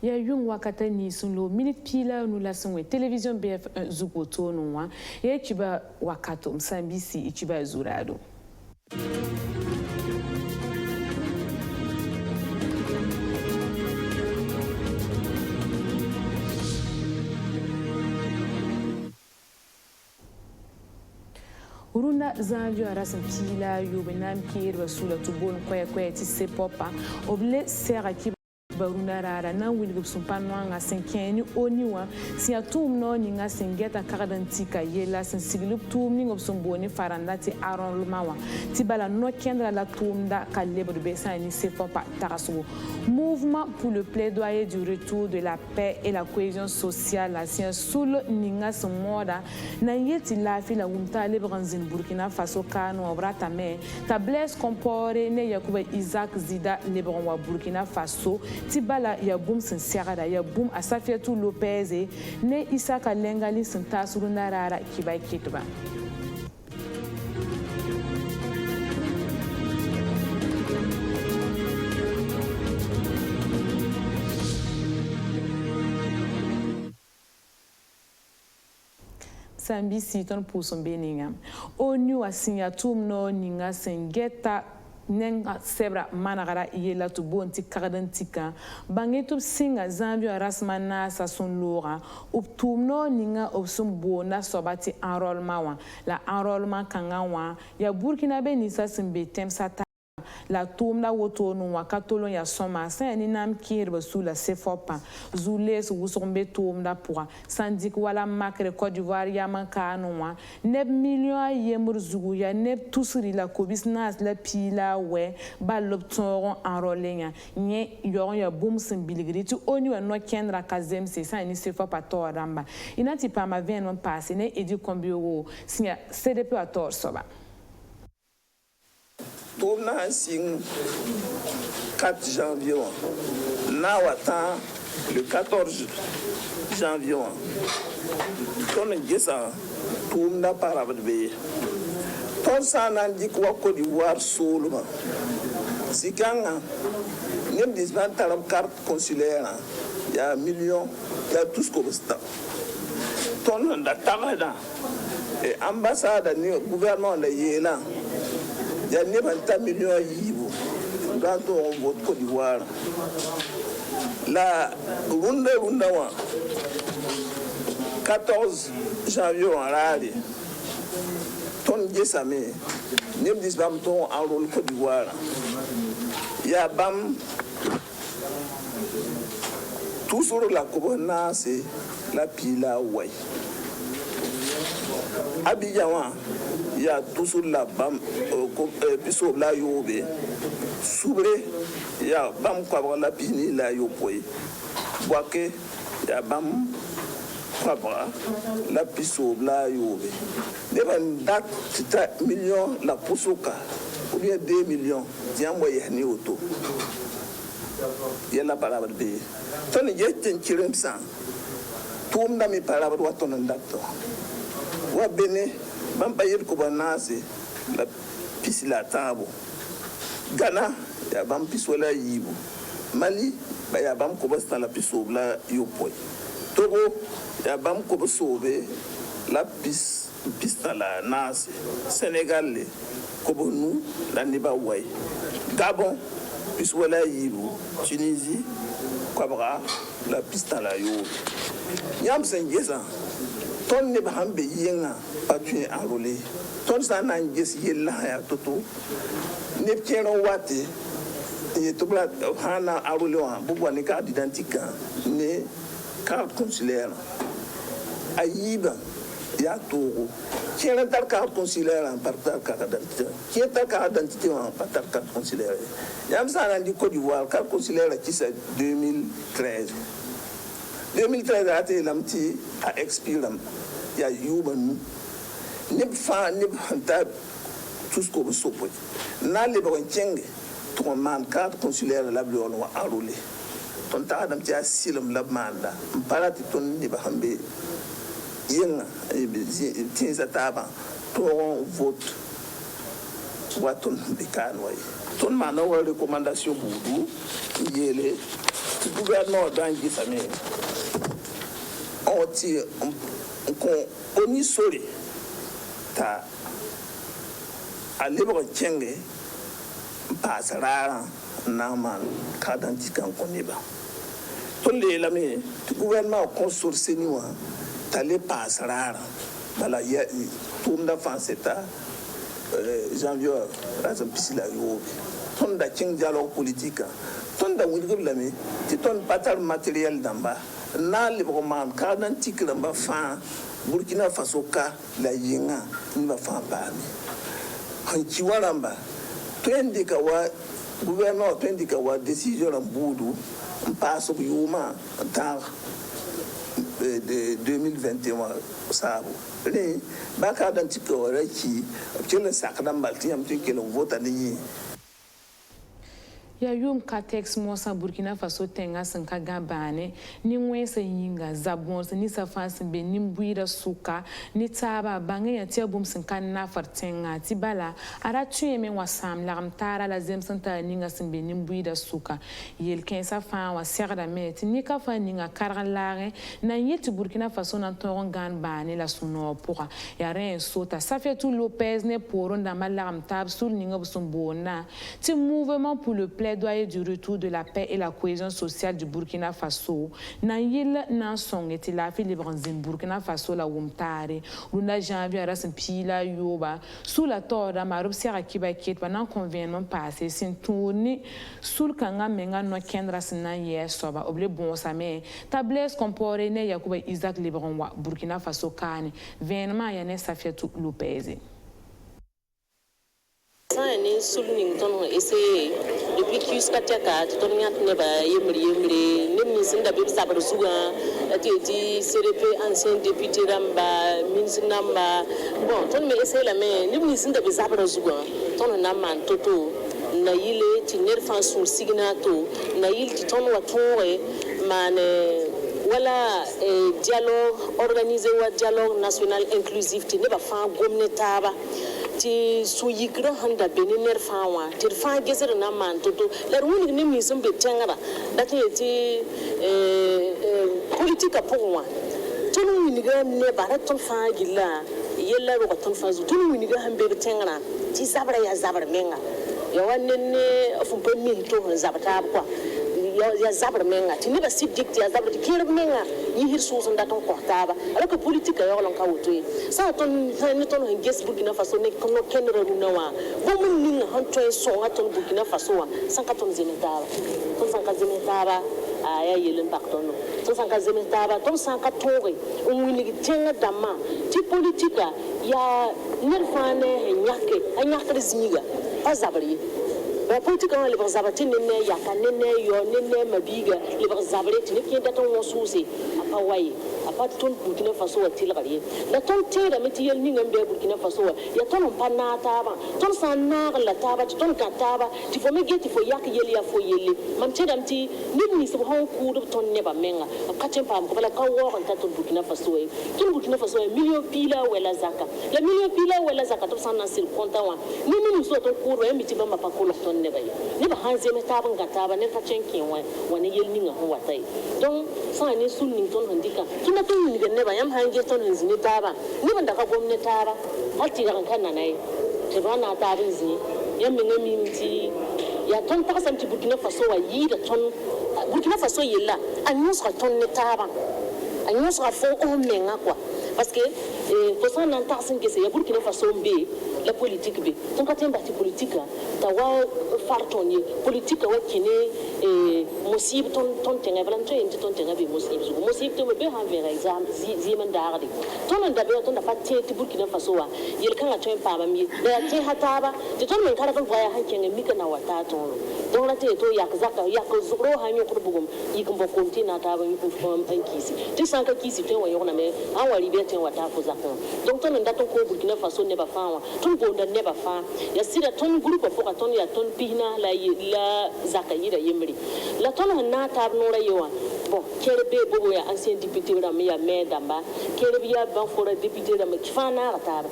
ya yung wakata ni sunlo minute pila nu la sunwe television BF1 zugoto no wa ya kiba wakato msambisi ikiba zurado. Urunda zanvio arasan pila yobe nam kirba sula tubon kwaya ti sepopa oble sera ki baruna rara nan wilgub sumpanwa nga senkeni oniwa si atum no ni nga sengeta karadantika yela sen siglub tum ni ngob sumboni faranda ti aron lumawa ti bala no kendra la tumda kalebo de besani sepopa tarasu mouvement pour le plaidoyer du retour de la paix et la cohésion sociale la sien sul ninga moda na yeti la fi la wumta lebranzin Burkina Faso kanu obrata me tables compore ne yakuba Isaac Zida lebron wa Burkina Faso Tibala ya boum sen siagada ya boum Asafiatou Lopez ne Isaka Lengali sen tasuruna rara kiba kitba. Sambisi ton pouson beninga. Onu asinyatum no ninga sengeta nenga sebra managara yela tu bonti karadantika bangetu singa zambio rasmana sa son lora uptumno ninga opsum bona sobati enrôlement la enrôlement kangawa ya Burkina be ni sa simbe tem sata la tumna woto no wakatolo ya soma sa ni nam kirba sous la sefopa zules wusombe tumna pour sandik wala makre Côte d'Ivoire ya mankano neb million yemur zugu ya neb tusri la kobisnas la pila we balop toron enrôlenya nye yon ya boum simbiligri tu oni wa no kendra kazem se sa ni sefopa to ramba inati pa ma vien non passe ne edi kombio sinya CDP a tor soba. Tourna signe 4 janvier. Nawata le 14 janvier. Ton gesa tourna parabbe. Ton sana dit quoi Côte d'Ivoire solo. Sikanga nem disban taram carte consulaire. Il y a millions, il y a tout ce qu'on veut. Ton da et ambassade ni gouvernement de Yéla. Il y a 90 millions de quand on vote Côte d'Ivoire. La Runda 14 janvier en rallye. Ton Gessame, nous disons ton en rôle Côte d'Ivoire. Il y a Bam, tout sur la Cobona, c'est la Pila Ouai. Abidjan, il y a tout sur la Bam, Pisso la Yobe. Soubré, il y a Bam Kwabra la Pini la Yopoé. Boaké, il y a Bam Kwabra la Pisso la Yobe. Il y a une date, millions la Poussouka, ou bien 2 millions, tiens, moi, il y a une auto. Il y a la parole de payer. Ton y a un kirim sang. Tout le monde a parlé de ton date. Wa bene ban bayir ko banase la pisi la tabo Ghana ya ban piso la yibu Mali ba ya ban ko basta la piso la yopoy Togo ya ban ko sobe la pista la nase Sénégal le ko bonu la niba way Gabon piso la yibu Tunisie ko bra la pista la yobe yam sengesa ton ne ba hambe yenga patu enrôlé ton sa na ngis yella ya toto ne kero wate e to bla hana enrôlé wa bubu ne carte d'identité ne carte consulaire ayiba ya togo kera tar carte consulaire par carte d'identité qui est carte d'identité par carte consulaire yam sa na di Côte d'Ivoire carte consulaire qui c'est 2013 a été l'amti à expirer. Il y a human. Nib fa nib hanta tout ce qu'on veut sauver. N'a les broncheng ton man carte consulaire la bleu on va enrôler. Ton ta d'amti à silum la manda. Parati ton nib hambe. Yenga tiens à taba. Ton vote. Waton bekan way. Ton man a recommandation boudou. Yele. le gouvernement d'Angie Famille, on tire, on y sori, ta, à libre tchenge, passe rare, naman, kadantikan koniba. Tous les lamis, le gouvernement consource nous, ta les passe rare, voilà, il y a tout le monde c'est janvier, là, c'est un petit la yo. Ton da tcheng dialogue politique, ton da wilgib lami, tu ton patal matériel d'amba, na librement, kadantik d'amba fan, Burkina Faso ka, la yinga, ni va fan parmi. En chiwalamba, tu indiques wa gouvernement, tu indiques wa décision en boudou, on passe au yuma, en temps de 2021, ça. Les baka d'antique qui, tu le sacre balti, un truc que l'on vote à l'année. Ya yum katex mosa Burkina Faso tenga sanka gabane ni ngwesa yinga zabons ni safas be ni mbuira suka ni taba bange ya tia bum sanka na fartenga tibala ara tueme wasam la ramtara la zem santa ninga simbe ni mbuira suka yel kensa fa wa serda met ni ka fa ninga karalare na yeti Burkina Faso na toron gan bane la suno pour ya ren sota ça fait tout Lopez ne pour dans la ramtab sul ninga busumbona ti mouvement pour le plaidoyer du retour de la paix et la cohésion sociale du Burkina Faso. Na yil na song eti la fi libranzin Burkina Faso la wumtare. Luna janvier rasin pila yoba. Sous la torda marup sera kiba ket pendant convention passé sin tourni sul kanga menga no kendra sina yesoba oble bon same. Tables comporé ne yakuba Isaac Libranwa Burkina Faso kane. Venement ya ne Safiatou Lopez. Ni souligné ton essai depuis que jusqu'à Tiaka, ton n'y ne va yemri, ni misin da bib sabar suga, ati CRP ancien député Ramba, ministre Namba, bon, ton me essai la main, ni misin da bib sabar suga, ton naman toto, na yile ti nerfan sul signato, na yile ti ton watore, mane. Voilà, dialogue organisé ou dialogue national inclusif, tu n'es pas fan gomnetaba. Ti suyikra handa beniner fawa ti fa geser na man toto la woni ni mi sumbe tengara dati ti politique pour tonu wini ga ne bara ton fa gilla yella ro ton fa zu tonu wini ga hambe tengara ti zabra ya zabra menga ya wanne fumpe mi to zabata kwa ya zabra menga ti ne ba sidik ti ya zabra ti kire menga ni hir susun da ton kortaba alors que politique ya lon ka woto sa ton ni ton nges Burkina Faso ne kono kenra runawa bo mun ni han to so ton Burkina Faso wa sanka ton zenetaba ton sanka zenetaba aya yelen baktono ton sanka zenetaba ton sanka tore umwini tenga dama ti politique ya nerfane nyake ziniga azabri la politique on les zabati nene ya kanene yo nene mabiga les zabati ne qui daton wosusi apa waye apa ton Burkina Faso wa tilgari la ton tera meti yel ni ngambe Burkina Faso ya ton panna taba ton sanar la taba ton kataba ti fo mege ti fo yak yel ya fo yele mam tera mti ni so hon ku do ton ne ba menga katem pam ko bala ka wo on ta ton Burkina Faso e ton Burkina Faso million pila wala zaka la million pila wala zaka to san nasir konta wa ni so ton ku ro miti ba ma pa ko ton ne ba ni ba hanze me taba ngata ba ne ka chenkin wa wani yel ni ngaho watai donc sa ni sun ni ton handika tuna ton ni ne ba yam hange ton ni taba ni ban da ka gwamnati taba hatti ga kan nanai te ba na taba zi yam me ngami mti ya ton ta san ti Burkina Faso wa yi da ton Burkina Faso yella an yusra ton ne taba an yusra fo o menga kwa parce que to san nan ta san ke se ya Burkina Faso mbe la politique be ton ka temba ti politique ta wa fartoni politique wa kene musib ton tenga blan to enti ton tenga be musib to be ha vera exam ziman dardi ton da be ton da patte ti Burkina Faso wa yel kan to en pa ba mi da ti hataba ti ton men kala ton voya hanken mi kana wata ton don la te to yak zaka yak zuro ha mi ko bugum yikum bo kontina ta ba mi ko fam an kisi ti sanka kisi te wa yona me an wali be te wata ko zakon donc ton da ton ko Burkina Faso ne ba fa ton bonda ne ba fa ya sida ton groupe fo ka ton ya ton pihna la zaka yida yemri la ton na tab no ra yewa bon kere be bobo ya ancien député ram ya me damba kere biya ban fora député ram kifana ra tab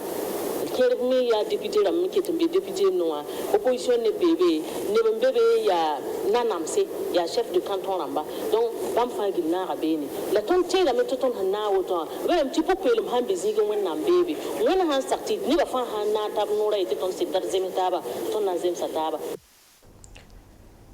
kermi ya député la mi ketumbe député noa opposition ne bébé ne bébé ya nanamse ya chef de canton ramba donc bam fa gina rabeni la ton te la metoton na woto ba un petit peu pelum han biziga wannan bébé wannan han sakti ni ba fa han na tab nora ite ton sidar zemitaba ton na zem sataba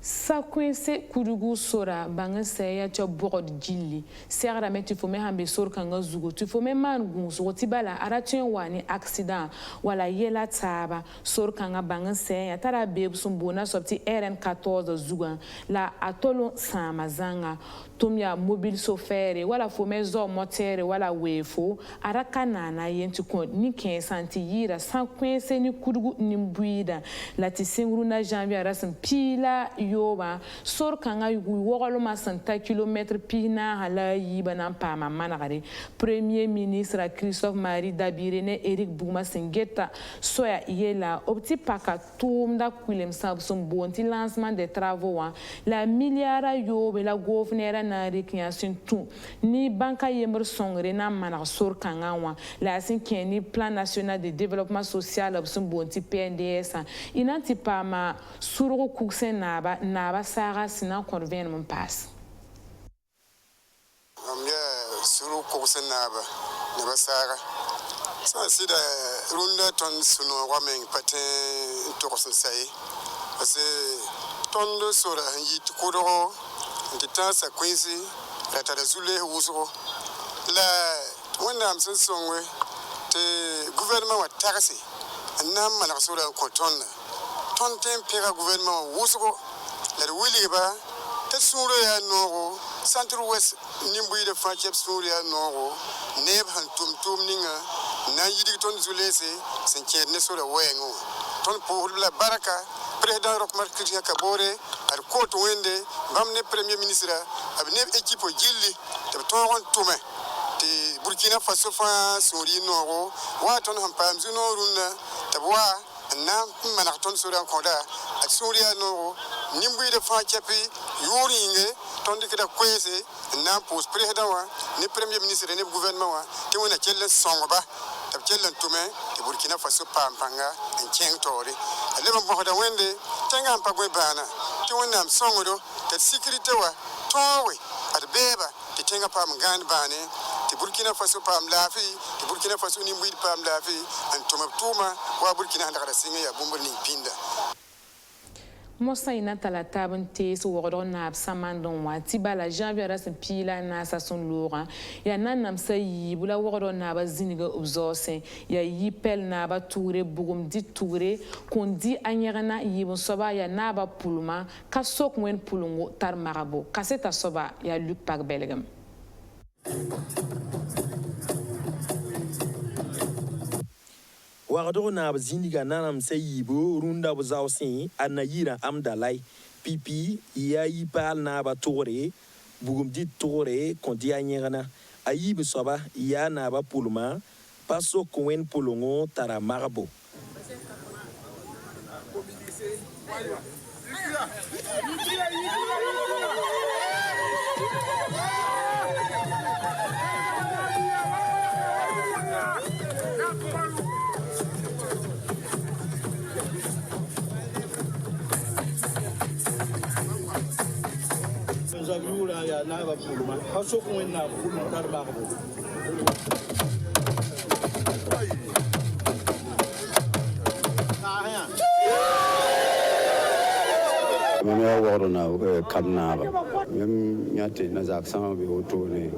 Sakwese kudugu sora banga seya cha bord jilli serra metu fome hambe sor kanga zugo tu fome man gunso tibala aratien wani accident wala yela taba sor kanga banga seya tara beb sumbona sorti RN14 zuga la atolo samazanga tumya mobile sofere wala fome zo motere wala wefo arakana na yentu kon ni 15 santi yira sakwese ni kudugu nimbuida la tisingru na janvier rasim pila yoba sor kanga yugu wogolo ma santa kilomètre pina hala yiba nan pa managare premier ministre Christophe Marie Dabirene Eric Bouma Singeta soya yela opti paka tumda kwilem sabsum bonti lancement des travaux la milliard yobe la gouverneur na récréation tout ni banka yemer songre na mana sor kanga wa la sinkeni plan national de développement social opsum bonti PNDS inanti pa ma suru kuksen naba Sarah sinon convient mon passe. Suru kuksen naba Sarah. Ça c'est de runda ton suno wamen patin tokosen sai. Parce que ton de sora yit kodoro de temps sa quincy la tadazule wuzo la wanda amsen songwe te gouvernement wa taxi nam mana sora koton ton tempera gouvernement wuzo la Williba, Tessouria Noro, Central West Nimbu de Friendship Souria Noro, Neb and Tum Ninga, Nayiditon Zulese, Saint Nesora Wengo, Ton Pula Baraka, President Rockmar Christian Cabore, at Court Wende, Bamne Premier Minister, Abneb Equipo Gilly, the Toron Tume, the Burkina Faso, Suri Noro, Waton Hampam Zuno Runa, Tabwa. Na manaton sura koda at suria no nimbu de fa chapi yoringe tondi kida kwese na post president wa ni premier ministre ni gouvernement wa te wona chelle songoba tab chelle tume te Burkina Faso pampanga en cheng tori le mo da wende tenga mpagwe bana te wona songodo te sécurité wa towe at beba te tenga pam gan bane te Burkina Faso pam lafi te Burkina Faso ni mbid pam lafi an tuma wa Burkina ndakara singa ya bumbo ni pinda Mosa ina talatabun te so wordon na absamandon wa tibala janvier ras pila na sa son lora ya nanam sayi bula wordon na ba ziniga obzose ya yipel na ba toure bugum di toure kondi anyerana yibon soba ya na ba puluma kasok wen pulungo tar marabo kaseta soba ya Luc Park Belgam. Wagdo na zindiga nanam sayibo runda buzausin anayira amdalai pipi ya yipal na ba tore bugum dit tore kondi anyerana ayib soba ya na ba pulma paso koen pulongo tara marabo Ya na ba pulma paso ko na pulma tarba ko Mama woro na kamna ba mem nyate na zaksan bi hoto ne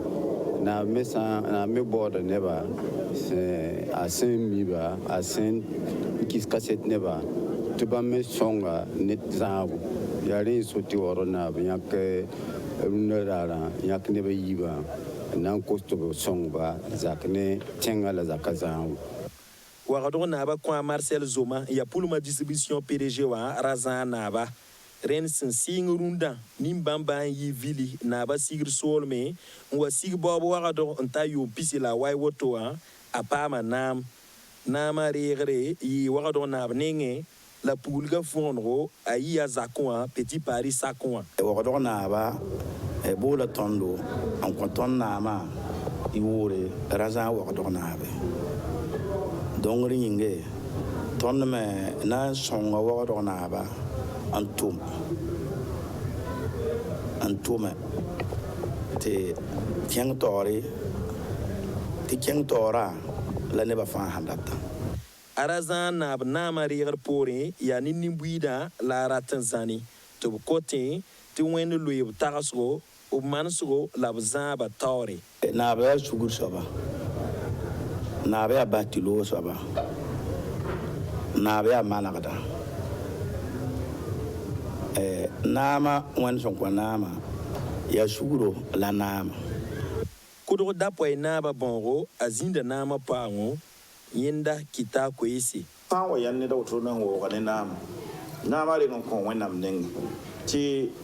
na mesa na me board ne ba se asen mi ba asen kis cassette ne ba to ba me songa net zabu yare so ti woro na ba yak rundara yak ne ba yiba nan kosto song ba zakne tengala zakazan Wagdo na ba kwa Marcel Zoma ya pulma distribution PDG wa razan na ba ren sing runda nimbamba yi vili na ba sigir solme wa sig bobo wagdo nta yo pisila wai woto a pama nama regre yi wagdo na nenge la pulga fonro ayi ya zakwa petit Paris sakwa wagdo na ba e bola tondo an konton na ma iwore razan wagdo na ba dongri inge tõnd me na n sõnga waoodg naaba n tʋme tɩ kẽng taoore tɩ kẽng taoorã la nebã fãa sãn data a ra zãag naab naamã reegr poorẽ yaa ne nin-buiidã la a rat n zãne tɩ b kotẽ tɩ wẽnd loe b tagsgo b manesgo la b zãaba taoore naab yaa sugr soaba naab yaa batilo soaba naab yaa manegda naamã wẽnd sẽn kõ naamã yaa sugro la naamã kʋdg dapoɛ naabã bõogo a zĩnda naamã paango yẽnda kɩta koeese sã n wa yãnd neda woto na n waooga ne naamã naamã reg n kõ wẽnnaam nengẽ tɩ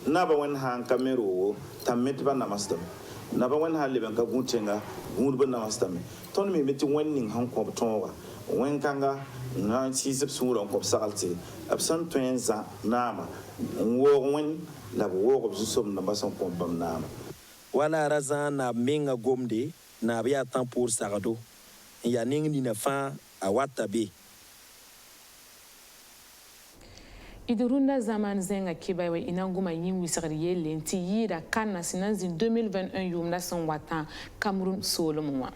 naba wẽnd sãn ka me roogo t'a me tɩ ba namsdame naba wẽnd sãn leb n ka gũ tẽnga gũudbã namsdame tõnd me me tɩ wẽnd ning sẽn kõ b tõoga wẽn-kãnga n na n sɩɩs b sũurã n kõ b sagl tɩ b sẽn tõe n zã naamã n woog wẽnd la b woog b zu-somdãmbã sẽn kõ bãmb naamã wala a ra zãag naab menga gomde naab yaa tãn poor sagdo n yaa neng nina fãa a wata be idurunda zaman zenga kibawa inanguma yin wisagri yelle nti yida kanna sinanzi 2021 yumna san watan Cameroun solomwa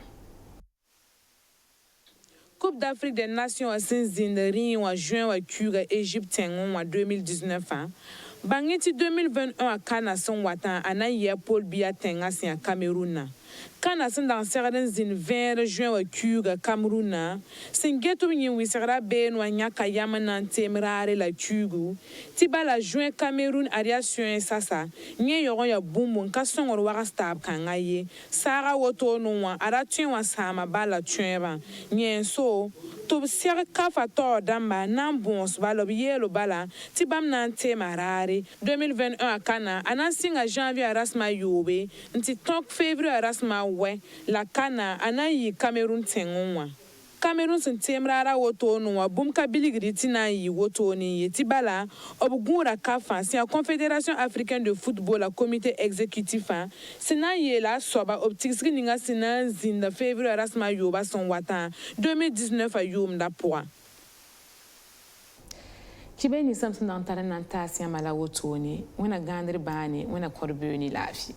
Coupe d'Afrique des Nations a sinzindari wa juin wa kuga Égypte en 2019 bangeti 2021 a kana san watan anaye Paul Biya tenga sin Cameroun kana sin dan serden zin 20 juin wa kuga Cameroun sin getu yin wisagra ben wa nyaka yamana temrare la kugu tiba la juin Cameroun ariation sasa nye yoron ya bumbun ka songor wa stab kangaye sara woto no wa aratun wa sama bala tueba nye so to ser kafa to damba nan bons balo yelo bala tibam nan temarare 2021 akana anansinga janvier rasma yobe nti tok février rasma we la kana anayi Cameroun tengonwa Cameroun sin temrara woto no wa bum ka biligri tina yi woto ni yetibala obgura kafa si a Confédération africaine de football la comité exécutif sina yela soba opticsri ninga sina zinda février rasma yoba son wata 2019 a yum da poa Kibeni samsin dan tara nan tasiya mala woto ni wana gandri bani wana korbuni lafi